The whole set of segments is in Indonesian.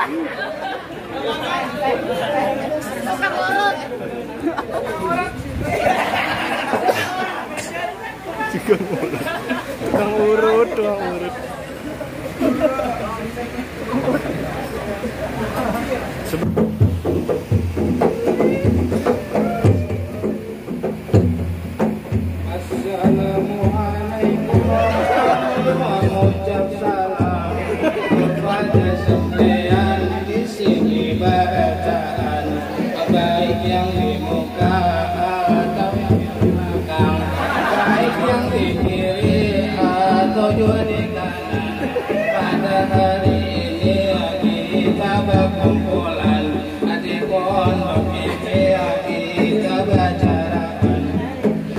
Tukang urut. Assalamualaikum mengucap salam kepada sekalian di sini bacaan baik yang di muka atau yang di belakang, baik yang di kiri atau juga di kanan. Pada hari ini kita berkumpulan di pondok ini kita bicarakan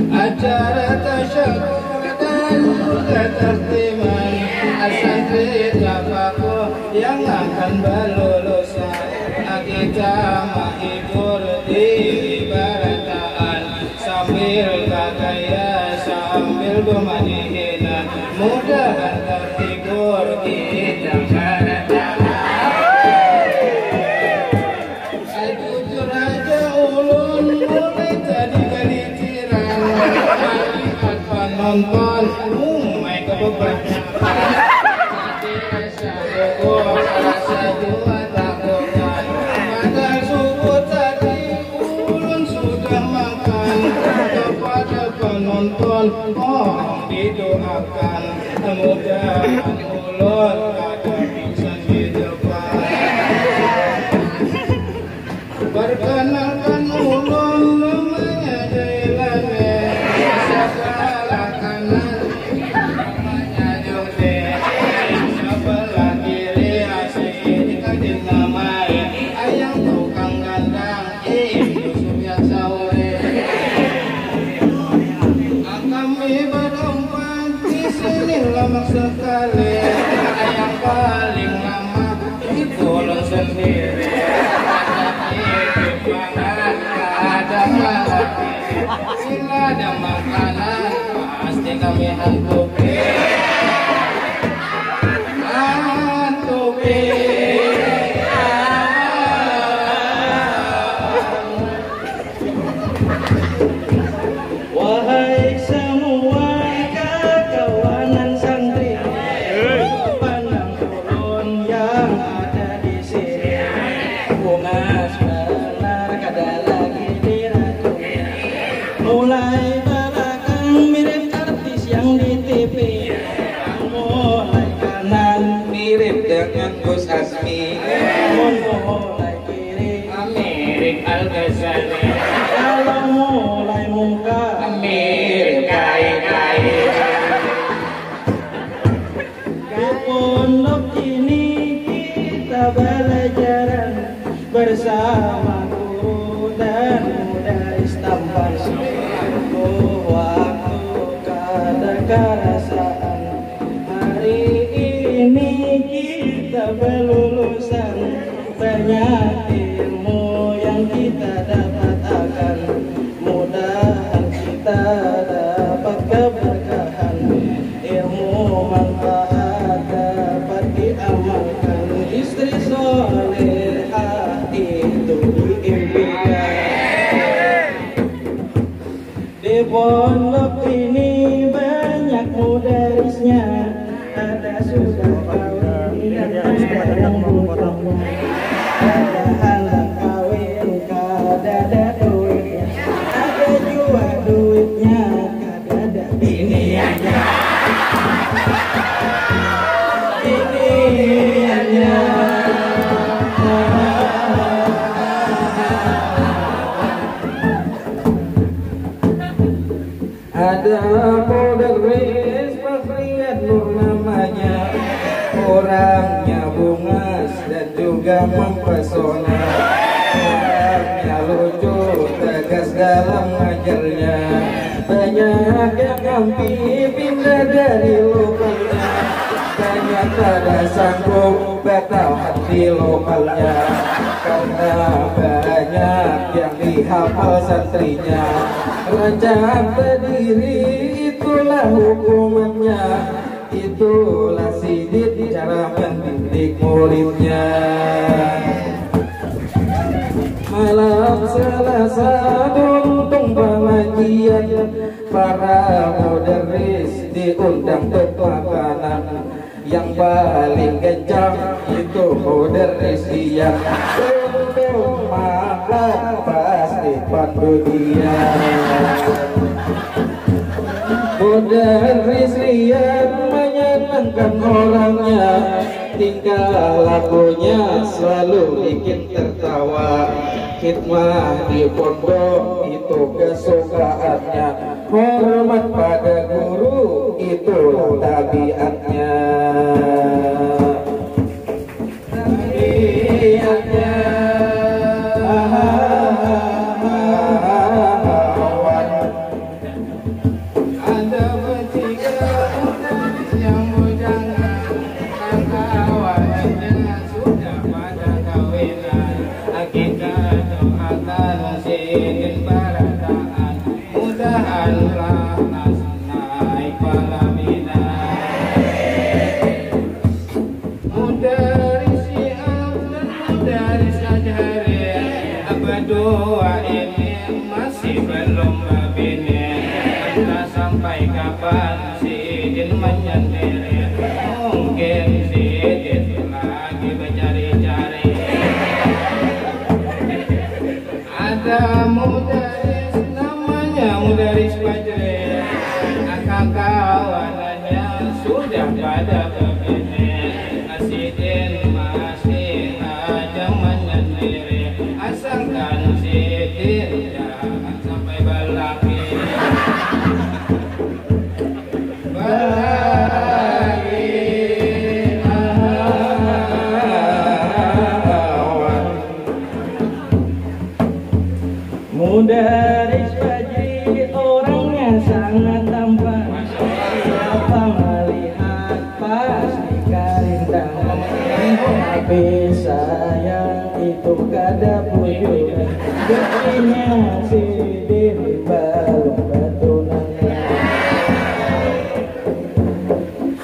acara tasyakur dan juga tertiman santri tafakuh yang akan berlulusan. Kita menghibur diri berataan sambil bergaya sambil bermanihina, mudah terhibur kita berataan. Jujur aja ulun mulai tadi kali tiran melihat penonton umai kebeban tadi rasa doa rasa dua takutan pada subuh tadi ulun sudah makan kepada penonton mohon didoakan mudah-mudahan ulun ada pingsan di depan. Perkenalkan ulun namanya Jailane, sebelah kanan namanya Jose, sebelah kiri asik dikasih nama ayang tukang gandang Yusuf yang saure. Kami berempat di sini lama sekali, yang paling lama itu ulun sendiri. Ada hati, sila ada makanan, pasti kami hantupi. Wahai semua kawan santri, pandang ulun yang ada di sini. Bungas benar kada lagi diracuni, mulai belakang mirip artis yang di TV, mulai kanan Mirip dengan Gus Asmi, mulai kiri mirip Al-Ghazali, kalau mulai muka mirip Kai-Kai. di pondok ini kita belajaran bersama guru dan mudaris tampan sungguh waktu kada kerasaan. Hari ini kita berlulusan, banyak ilmu yang kita dapat akan mudahan kita dapat keberkahan, ilmu manfaat dapat diamalkan, istri solehah itu diimpikan. Di pondok ini banyak mudarisnya, ada sudah kawin dan ada yang belum. Ada anak kawin kada ada duitnya, ada juga duitnya kada ada biniannya. Biniannya Ada mudaris pas lihat nur namanya, orangnya bungas dan juga mempesona, orangnya lucu tegas dalam ngajarnya, banyak yang ngampi pindah dari lokalnya, banyak pada sanggup batal hati lokalnya, karena banyak yang dihafal santrinya. Raja berdiri itulah hukumannya, itulah sidit cara mendidik muridnya. Malam Selasa untung pengajian, para mudaris diundang untuk makanan. Yang paling kencang itu mudaris dia, untuk makan pasti pandu dia. Mudaris lihat menyenangkan orangnya, tingkah lakunya selalu bikin tertawa. Khidmah di pondok itu kesukaannya, hormat pada guru itulah tabiatnya. Tabiatnya ada bertiga mudaris yang bujangan, kawan-kawannya sudah pada kawinan. Akikah doakan sidin barataan, mudahanlah nas naik pelaminan. Mudaris siap dan mudaris ajarin, apa doa ini masih belum babine. Entah sampai kapan sidin menyendiri, mungkin sidin lagi mencari-cari. Ada mudaris namanya mudaris Fajri, kawanannya sudah pada begini. Sidin masih aja menyendiri, asalkan sidin jangan sampai berlaki. Mudaris Fajri orangnya sangat tampan, siapa melihat pasti karindangan. Tapi sayang itu kada pujukan, buktinya sidin balung batunan.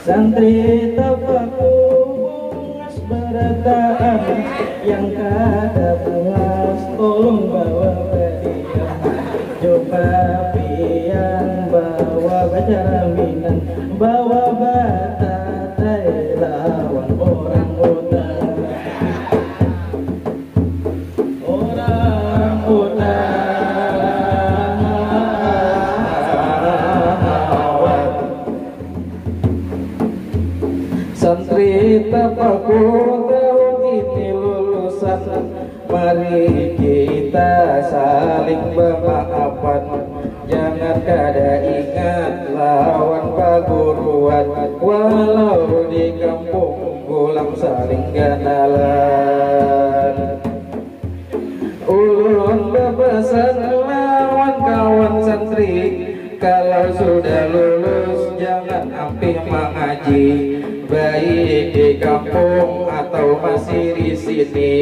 Santri tapaku bungas berataan, yang kada puas tolong bawa hadiah. Coba pian bawa bajaminan, bawa batatai lawan orang utan. Orang utan santri tapaku ini lulusan, mari kita saling bermaafan. Jangan kada ingat lawan paguruan, walau di kampung gulam saling kenalan. Ulun bepesan lawan kawan santri, kalau sudah lulus jangan ambil mengaji, baik di kampung atau masih di sini,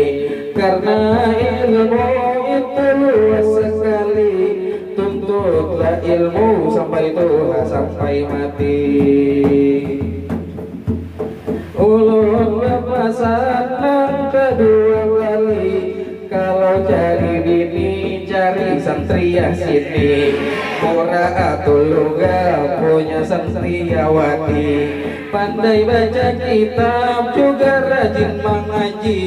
karena ilmu itu luas sekali. Tuntutlah ilmu sampai tua sampai mati. Ulun berpesan kedua kali, kalau cari bini cari santri yang sini. Mura'atul luga punya santriawati, pandai baca kitab juga rajin mengaji.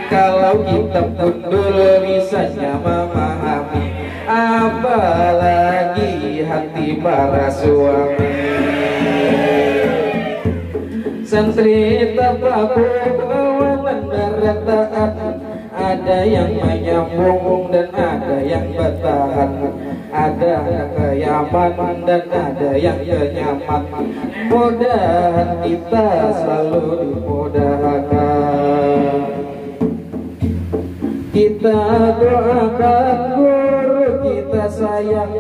Kalau kitab gundul bisanya memahami, apalagi hati para suami. Santri tapaku kawanan berataan, ada yang menyambung dan ada yang bertahan, ada keyaman dan ada yang kenyaman. Mudahan kita selalu dimudahkan. Kita doakan guru kita sayang,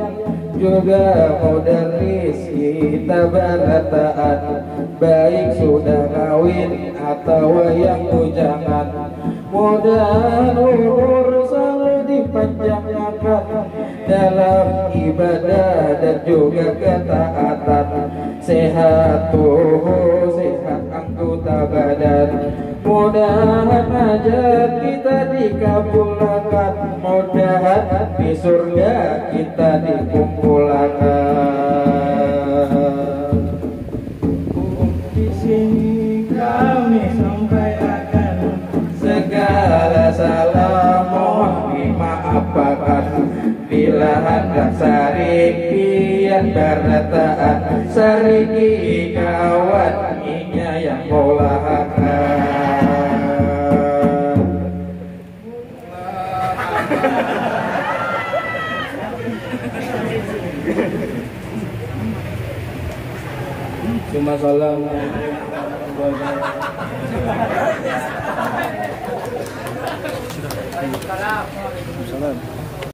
juga mudaris kita berataan, baik sudah kawin atau yang bujangan. Mudah umur selalu dipanjangkan dalam ibadah dan juga ketaatan. Sehat tubuh mudahan hajat kita dikabulkan, mudahan di surga kita dikumpulkan. Di sini kami sampaikan Segala salah mohon dimaafkan, bila hendak sariki yang berataan, sariki kawan inya yang molahakan. cuma salam Salam.